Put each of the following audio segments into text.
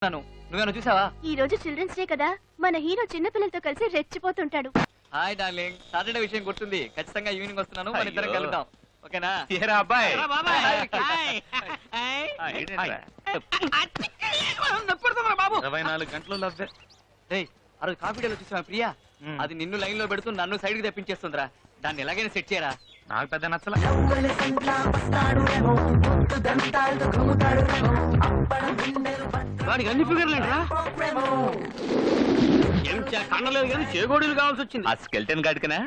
నువ్వేనా చూసావా? ఈ రోజు చిల్డ్రన్స్ డే కదా, మన హీరో చిన్న పిల్లలతో కలిసి రెచ్చిపోతుంటాడు. హాయ్ డార్లింగ్, సాటర్డే విషయం గుర్తుంది. ఖచ్చితంగా ఈవినింగ్ వస్తున్నాను, మన ఇద్దరం కలుద్దాం. ఓకేనా? ఏరా అబ్బాయి, బాబు 24 గంటలు లవ్వే. ఆ రోజు కాఫీ డేలో చూసావా ప్రియా? అది నిన్ను లైన్ లో పెడుతూ నన్ను సైడ్ కి తెప్పించేస్తుందిరా. దాన్ని ఎలాగైనా సెట్ చేయరా. నాకు పెద్ద నచ్చల. వాడికి అన్ని ఫిగర్లు ఏంట్రా? కన్నలేదు కానీ చేగోడీలు కావాల్సి వచ్చింది. ఆ స్కెల్టన్ గాడికనా?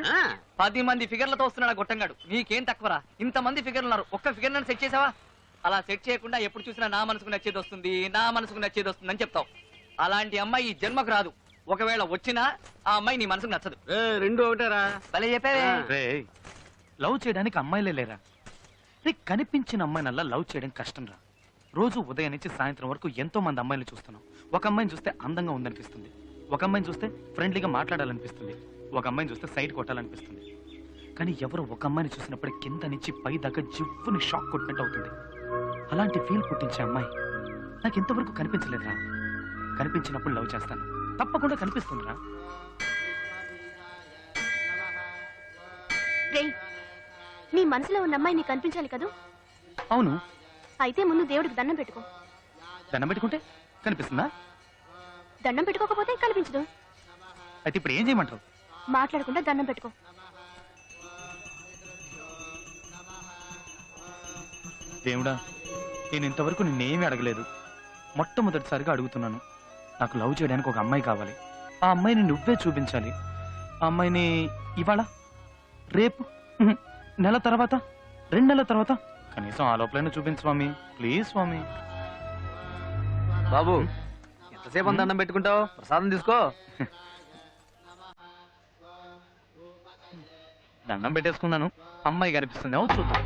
10 మంది ఫిగర్లతో వస్తున్నాడు గొట్టంగాడు. నీకేం తక్కువరా? ఇంత మంది ఫిగర్లు ఉన్నారు, ఒక్క ఫిగర్ నన్ను సెట్ చేసావా? అలా సెట్ చేయకుండా ఎప్పుడు చూసినా నా మనసుకు నచ్చేది వస్తుంది, నా మనసుకు నచ్చేది వస్తుంది అని చెప్తావు. అలాంటి అమ్మాయి ఈ జన్మకు రాదు. ఒకవేళ వచ్చినా ఆ అమ్మాయి నీ మనసుకు నచ్చదు. రెండు ఒకటేరా. భలే చెప్పావే. రేయ్, లవ్ చేయడానికి అమ్మాయిలే లేరా? రే, కనిపించిన అమ్మాయినల్లా లవ్ చేయడం కష్టం రా. రోజు ఉదయం నుంచి సాయంత్రం వరకు ఎంతో మంది అమ్మాయిలు చూస్తున్నాం. ఒక అమ్మాయిని చూస్తే అందంగా ఉందనిపిస్తుంది, ఒక అమ్మాయిని చూస్తే ఫ్రెండ్లీగా మాట్లాడాలనిపిస్తుంది, ఒక అమ్మాయిని చూస్తే సైడ్ కొట్టాలనిపిస్తుంది. కానీ ఎవరో ఒక అమ్మాయిని చూసినప్పుడు కింద నుంచి పై దాకా జివ్వుని షాక్ కొట్టినట్టు అవుతుంది. అలాంటి ఫీల్ పుట్టించే అమ్మాయి నాకు ఇంతవరకు కనిపించలేదురా. కనిపించినప్పుడు లవ్ చేస్తాను, తప్పకుండా కనిపిస్తుందిరా. రేయ్, నీ మనసులో ఉన్న అమ్మాయి నీకు కనిపించాలి కదూ? అవును. అయితే ముందు దేవుడికి దండం పెట్టుకో. దండం పెట్టుకుంటే కనిపిస్తుందా? దండం పెట్టుకోకపోతే కనిపించదు. అయితే ఇప్పుడు ఏం చేయమంటావు? మాట్లాడకుండా దండం పెట్టుకో. దేవుడా, నేను ఇంతవరకు నిన్నేమీ అడగలేదు. మొట్టమొదటిసారిగా అడుగుతున్నాను. నాకు లవ్ చేయడానికి ఒక అమ్మాయి కావాలి. ఆ అమ్మాయిని నువ్వే చూపించాలి. ఆ అమ్మాయిని ఇవాళ, రేపు, నెల తర్వాత, 2 నెలల తర్వాత, కనీసం ఆ లోపలైనా చూపించు స్వామి, ప్లీజ్ స్వామి. బాబు, ఎంతసేపు అంత దండం పెట్టుకుంటావు? ప్రసాదం తీసుకో. దండం పెట్టేసుకున్నాను, అమ్మాయి కనిపిస్తుంది. అవును, చూద్దాం.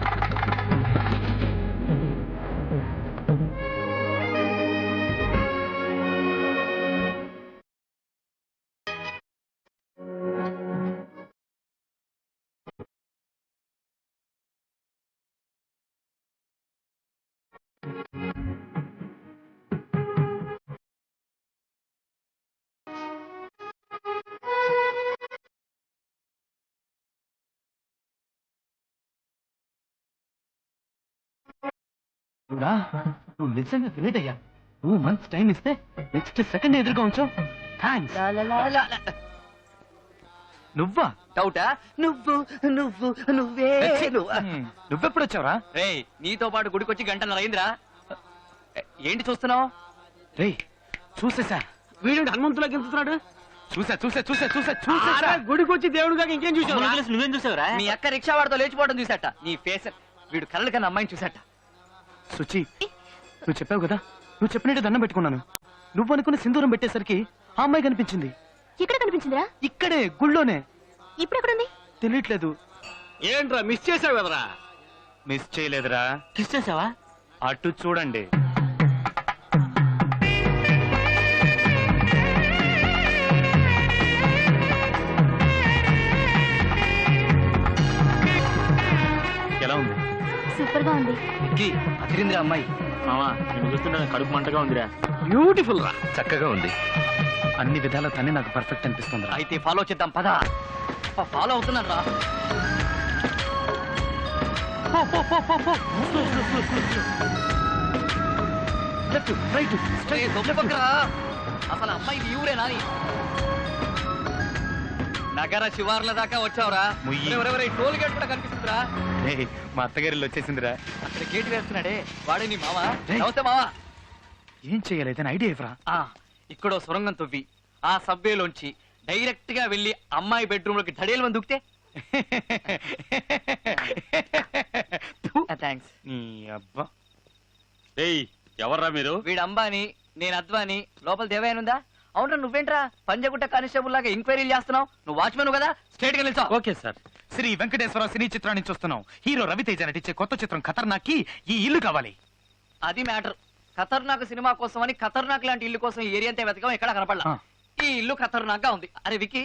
నువ్వు నిజంగా గ్రేట్ అయ్యా. 2 months టైం ఇస్తే నెక్స్ట్ సెకండ్ ఎదురుగా ఉంచావు. థ్యాంక్స్. నువ్వా? డౌటా? నువ్వు నువ్వు నువ్వే నువ్వెప్పుడు వచ్చావురా? రేయ్, నీతో పాటు గుడికొచ్చి గంటన్నర అయిందిరా. ఏంటి చూస్తున్నావు? రేయ్, చూసేసా. వీడు హనుమంతులా గెలుస్తున్నాడు. చూసా చూసా చూసా చూసా చూసా. గుడికి వచ్చి దేవుడు దాకా ఇంకేం చూసావు? నువ్వేం చూసావురా? మీ అక్క రిక్షా వాడితో లేచిపోవడం చూసాట. నీ ఫేస్, వీడు కళ్ళ కన్నా అమ్మాయిని చూసాట. సుచి, నువ్వు చెప్పావు కదా, నువ్వు చెప్పినట్టు దండం పెట్టుకున్నాను. నువ్వు అనుకున్న సింధూరం పెట్టేసరికి ఆ అమ్మాయి కనిపించింది. ఎక్కడ కనిపించిందిరా? ఇక్కడే, గుళ్ళోనే. ఇప్పుడు ఎక్కడుంది? తెలియట్లేదు. ఏంట్రా మిస్ చేసావు కదరా? మిస్ చేయలేదురా. కిస్ చేసావా? అటు చూడండి. ఎలా ఉంది? సూపర్ గా ఉంది. అదిరిందిరా అమ్మాయి. మామా, నేను చూస్తుంటే కడుపు మంటగా ఉందిరా. బ్యూటిఫుల్ రా. చక్కగా ఉంది. అన్ని విధాల తనే నాకు పర్ఫెక్ట్ అనిపిస్తుంది. అయితే ఫాలో చేద్దాం, పద. ఫాలో అవుతున్నాను రా. లెఫ్ట్, రైట్, అసలు అమ్మాయి ఈ ఊరే నాని. నగర శివార్ల దాకా వచ్చావురా. ముయ్యి. టోల్ గేట్ కూడా కనిపిస్తుందిరా. మా అత్తగారిలో వచ్చేసిందిరా. అక్కడ గేట్ వేస్తున్నాడే, వాడే నీ మావా? రేయ్. నమస్తే మావా. ఏం చెయ్యాలైతే ఐడియా ఇవ్వరా? ఇక్కడో సొరంగం తవ్వి ఆ సబ్వేలోంచి డైరెక్ట్ గా వెళ్లి అమ్మాయి బెడ్రూమ్ లోకి ధడేలు మంది దుక్తే. థ్యాంక్స్. నీ అబ్బా. ఏయ్, ఎవర్రా మీరు? వీడు అంబాని, నేను అద్వాని. లోపల దేవయానుందా? అవునా, నువ్వేంట్రా పంజగుట్ట కానిస్టేబుల్ లాగా ఎంక్వైరీలు చేస్తున్నావు? నువ్వు వాచ్మెన్ కదా, స్ట్రేట్ గా నిల్చో. Okay sir. Shri Venkateswara cine చిత్రాన్ని చూస్తున్నాం. హీరో రవితేజ నటించే కొత్త చిత్రం ఖతర్నాక్ కి ఈ ఇల్లు కావాలి. అది మ్యాటర్. ఖతర్నాక్ సినిమా కోసం అని ఖతర్నాక్ లాంటి ఇల్లు కోసం ఈ ఏరియా అంతా వెతకం, ఎక్కడ కనపడలా. ఈ ఇల్లు ఖతర్నాక్ గా ఉంది. అరే వికి,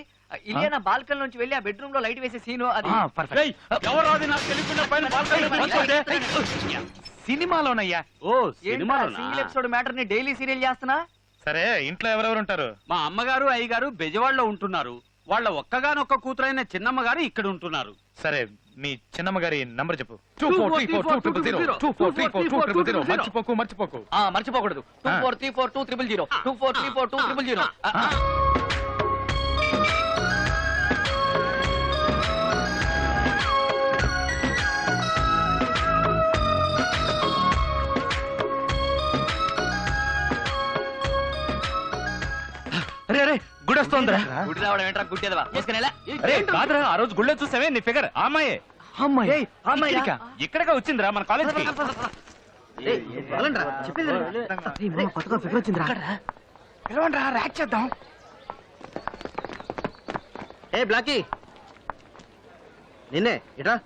ఇలియానా బాల్కన్ నుంచి వెళ్ళి ఆ బెడ్రూమ్ లో లైట్ వేసే సీను అది. సినిమాలోనయ్యా. ఓ, సినిమాలోనా? సింగిల్ ఎపిసోడ్ మ్యాటర్ ని డైలీ సీరియల్ చేస్తున్నా. సరే ఇంట్లో ఎవరెవరు ఉంటారు? మా అమ్మగారు అయ్యగారు బెజవాడలో ఉంటున్నారు. వాళ్ళ ఒక్కగానొక్క కూతురైన చిన్నమ్మ గారు ఇక్కడ ఉంటున్నారు. సరే మీ చిన్నమ్మ గారి నంబర్ చెప్పు. 24342000 24342000 మర్చిపోకు మర్చిపోకు. మర్చిపోకూడదు. 24342000 24342000. అరే గుడి వస్తోందిరా. గుడి రావడం ఏంట్రా గుడ్డేదవా? వేసుకునేలా అరే కాదురా, ఆ రోజు గుళ్ళో చూసావే నీ ఫిగర్ ఆ అమ్మాయే. అమ్మాయి ఇక్కడగా వచ్చిందిరా మన కాలేజీకి. చేద్దాం. ఏ బ్లాకీ నిన్నే ఇట్రా.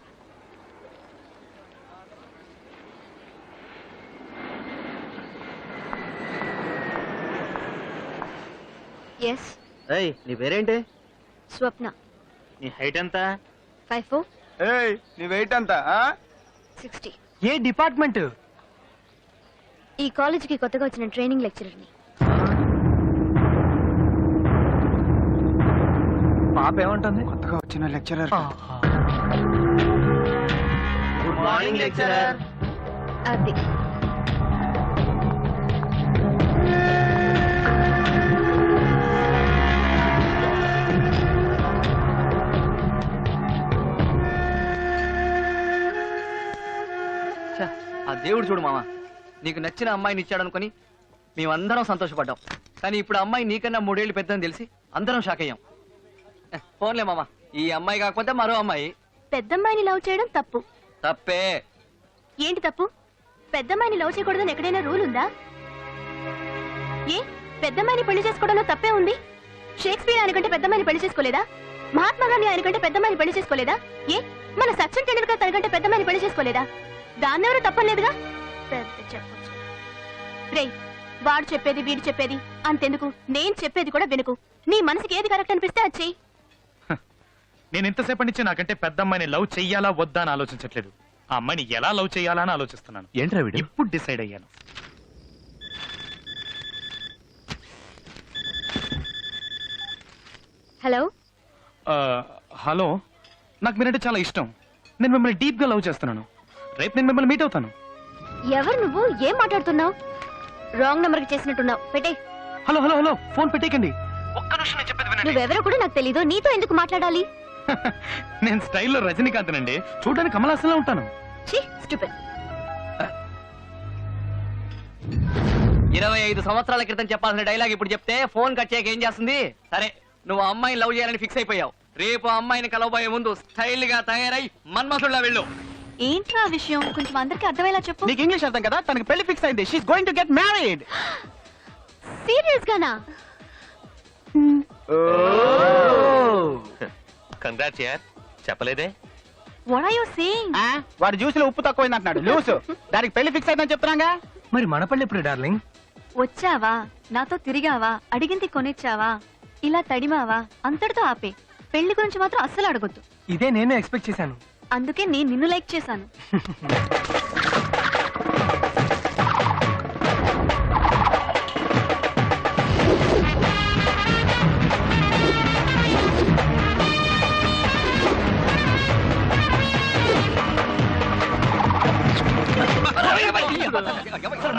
ఎస్, ఏయ్ నీ పేరేంటి? స్వప్న. నీ హైట్ ఎంత? 5'4", ఏయ్ నీ వెయిట్ ఎంత? 60. ఏ డిపార్ట్మెంట్? ఈ కాలేజీకి కొత్తగా వచ్చిన ట్రైనింగ్ లెక్చరర్ని. పాప ఏమంటుంది? కొత్తగా వచ్చిన లెక్చరర్. Good morning lecturer. అది ఆ దేవుడు చూడు మామ, నీకు నచ్చిన అమ్మాయిని ఇచ్చాడనుకొని మేమందరం సంతోషపడ్డాం. కానీ ఇప్పుడు అమ్మాయి నీకన్నా 3 ఏళ్ళు పెద్దని తెలిసి అందరం షాక్ అయ్యాం. ఫోన్లే మామ, ఈ అమ్మాయి కాకపోతే మరో అమ్మాయి. పెద్దమ్మాయిని లవ్ చేయడం తప్పు. తప్పే. ఏంటి తప్పు? పెద్దమ్మాయిని లవ్ చేయకూడదని ఎక్కడైనా రూల్ ఉందా? ఏ పెద్దమ్మాయిని పెళ్లి చేసుకోవడంలో తప్పే ఉంది? షేక్స్పియర్ ఆయన కంటే పెద్దమ్మాయిని పెళ్లి చేసుకోలేదా? మహాత్మా గాంధీ ఆయన కంటే పెద్దమ్మాయిని పెళ్లి చేసుకోలేదా? ఏ మన సచిన్ టెండూల్కర్ తన కంటే పెద్దమ్మాయిని పెళ్లి చేసుకోలేదా? దాన్నెవరూ తప్పలేదుగా. పెద్ద చెప్పొచ్చు. రే, వాడు చెప్పేది వీడు చెప్పేది అంతెందుకు, నేను చెప్పేది కూడా వినుకు. నీ మనసుకి ఏది కరెక్ట్ అనిపిస్తే అది చెయ్యి. నేను ఇంతసేపటి నుంచి నాకంటే పెద్ద అమ్మాయిని లవ్ చెయ్యాలా వద్దా అని ఆలోచించట్లేదు. ఆ అమ్మాయిని ఎలా లవ్ చెయ్యాలా అని ఆలోచిస్తున్నాను. ఏంట్రా వీడు? ఇప్పుడు డిసైడ్ అయ్యాను. హలో, హలో, నాకు మీరంటే చాలా ఇష్టం. నేను మిమ్మల్ని డీప్ గా లవ్ చేస్తున్నాను. రేపు నేను మిమ్మల్ని మీట్ అవుతాను. ఎవరు నువ్వు? ఏం మాట్లాడుతున్నావు? రాంగ్ నంబర్ కి చేసినట్టున్నావు. పెట్టే. హలో హలో హలో, ఫోన్ పెట్టేకండి. ఒక్క నిమిషం నేను చెప్పేది వినండి. నువ్వెవరో కూడా నాకు తెలీదు. నీతో ఎందుకు మాట్లాడాలి? నేను స్టైల్లో రజనీకాంత్ నండి. చూడడానికి కమలాసంలో ఉంటాను. ఛీ, స్టూపిడ్. 25 సంవత్సరాల క్రితం చెప్పాల్సిన డైలాగ్ ఇప్పుడు చెప్తే ఫోన్ కట్ చేయక ఏం చేస్తుంది? సరే, నువ్వు ఆ అమ్మాయిని లవ్ చేయాలని ఫిక్స్ అయిపోయావు. రేపు ఆ అమ్మాయిని కలవబోయే ముందు స్టైల్ గా తయారై మన్మథుల్లా వెళ్ళు. ఏంట్రా ఆ విషయం? కొంచెం అందరికి అర్థమయ్యేలా చెప్పు. నీకు ఇంగ్లీష్ అర్థం కదా? తనకి పెళ్లి ఫిక్స్ అయింది. She's going to get married. Serious గానా? కంగ్రాట్స్ యార్, చెప్పలేదే? What are you saying? వాడు జ్యూస్ లో ఉప్పు తక్కువైంది అంటున్నాడు. లూసు దానికి పెళ్లి ఫిక్స్ అయిందని చెప్తున్నాగా. మరి మన పళ్ళు ఎప్పుడు డార్లింగ్? వచ్చావా, నాతో తిరిగావా, అడిగింది కొనిచ్చావా, ఇలా తడిమావా, అంతటితో ఆపే. పెళ్లి గురించి మాత్రం అస్సలు అడగొద్దు. ఇదే నేను ఎక్స్పెక్ట్ చేశాను. అందుకే నేను నిన్ను లైక్ చేశాను.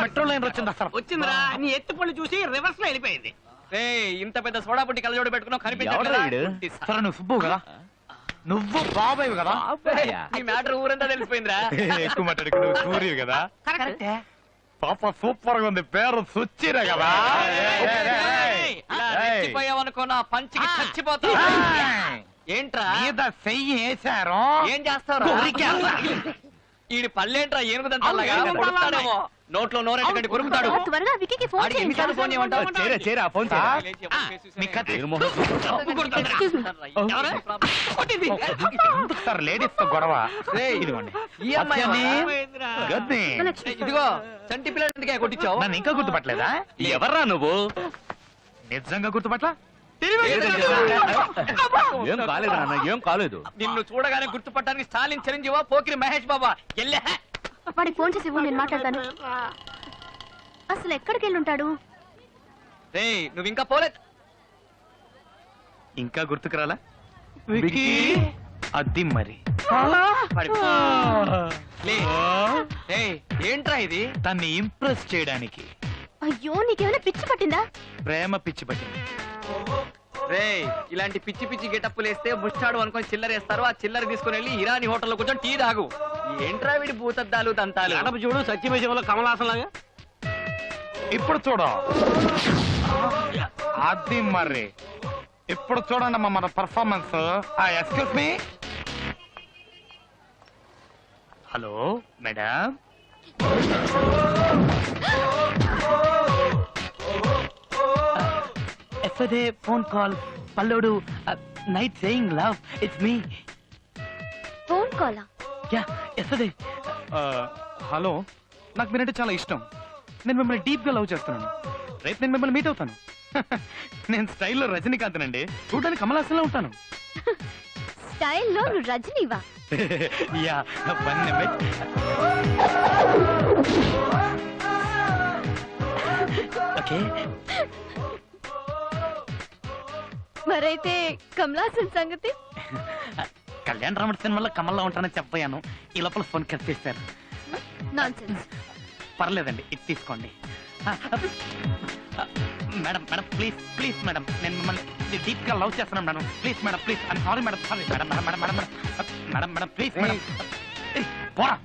మెట్రో లైన్ వచ్చింది. వచ్చిందిరా, నీ ఎత్తు పళ్ళు చూసి రివర్స్ లో వెళ్ళిపోయింది. ఇంత పెద్ద సోడా పుట్టి కళ్ళజోడు పెట్టుకున్నావు, ఎవడ్రా వీడు? సరే నువ్వు సుబ్బు కదా? నువ్వు బాబాయ్ కదా? ఈ మ్యాటర్ ఊరంతా తెలిసిపోయిందిరా. ఎక్కువ మాట్లాడుకు నువ్వు సూర్యు కదా? పాప సూపర్ గా ఉంది. పేరు సుచ్చిరా కదా? చచ్చిపోయావనుకో నా పంచికి చచ్చిపోతావు. ఏంట్రా మీద చెయ్యి వేశారు. ఏం చేస్తావు? ఈడి పళ్ళేంట్రా ఏనుగుదంతలాగా పొడుస్తాడేమో. నోట్లో నోరెట్టుకండి కొరుకుతాడు. త్వరగా వికీకి ఫోన్ ఆడికి చేయండి. ఎన్నిసార్లు ఫోన్ చేయమంటావు? చేరా ఫోన్ లేడీస్ తో గొడవ. ఇదిగోండి ఈ అమ్మాయి గద్ది. ఇదిగో చంటి పిల్లలు ఎందుకే కొట్టించావు? నన్ను ఇంకా గుర్తుపట్టలేదా? ఎవర్రా నువ్వు? నిజంగా గుర్తుపట్ల? ఏం కాలేదు నాన్న, ఏం కాలేదు. నిన్ను చూడగానే గుర్తుపట్టడానికి స్టాలిన్ చిరంజీవా పోకిరి మహేష్ బాబా ఎల్లే. వాడికి ఫోన్ చేసి ఇవ్వు, నేను మాట్లాడతాను. అసలు ఎక్కడికి వెళ్ళి ఉంటాడు? రేయ్ నువ్వు ఇంకా పోలేదు. ఇంకా గుర్తుకురాలా అది మరి పడిపో. లే. రేయ్, ఏంట్రా ఇది? తన్ని ఇంప్రెస్ చేయడానికి అయ్యో నీకేమైనా పిచ్చి పట్టిందా? ప్రేమ పిచ్చి పట్టింది. రేయ్ ఇలాంటి పిచ్చి పిచ్చి గెటప్పులు వేస్తే ముష్టాడు అనుకొని చిల్లరేస్తారు. ఆ చిల్లర తీసుకుని వెళ్ళి ఇరానీ హోటల్లో కూర్చొని టీ తాగు. ఏంట్రా వీడి భూతద్దాలు దంతాలు? గడప చూడు సత్యమేశంలో కమలాసన్ లాగా. ఇప్పుడు చూడ అది మరి ఇప్పుడు చూడండి అమ్మా మన performance. Excuse me. Hello madam. Yesterday phone call పల్లోడు night saying love it's me. Phone కాలా? Yeah yesterday. హలో, నాకు మీరంటే చాలా ఇష్టం. నేను మిమ్మల్ని డీప్ గా లవ్ చేస్తున్నాను. రేపు నేను మిమ్మల్ని మీట్ అవుతాను. నేను స్టైల్లో రజనీకాంత్ అండి. చూడడానికి కమలాసంలో ఉంటాను. స్టైల్లో నువ్వు రజనీవా? Yeah one minute. ఓకే. మరైతే కమలాసన్ సంగతి? కళ్యాణ్ రాముడి సినిమాలో కమల్లో ఉంటానని చెప్పాను. ఈ లోపల ఫోన్ కట్ చేశారు. నాన్సెన్స్. పర్లేదండి, ఇది తీసుకోండి. Madam madam please please madam, నేను మిమ్మల్ని డీప్ గా లవ్ చేస్తున్నాను madam. Please madam please. I'm sorry madam. Sorry madam madam madam madam madam madam please madam. పోరా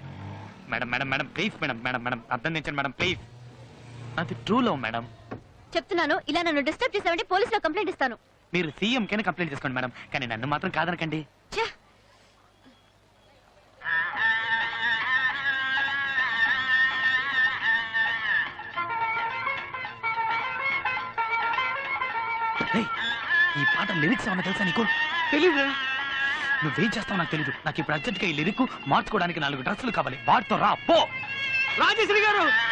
madam madam madam please madam madam madam అర్థం చేయండి మేడం ప్లీజ్. అది true love madam. చెప్తున్నాను, ఇలా నన్ను డిస్టర్బ్ చేసావంటే పోలీసులో కంప్లైంట్ ఇస్తాను. మీరు సీఎం కైనా కంప్లైంట్ చేసుకోండి మేడం, కానీ నన్ను మాత్రం కాదనకండి. ఛే! ఏయ్, ఈ పాట లిరిక్స్ ఏమన్నా తెలుసా నీకు? తెలీదు. నువ్వేం చేస్తావు నాకు తెలీదు. నాకు ఇప్పుడు అర్జెంట్గా ఈ లిరిక్ మార్చుకోవడానికి 4 డ్రెస్సులు కావాలి. వాటితో రా పో. రాజశ్రీ గారు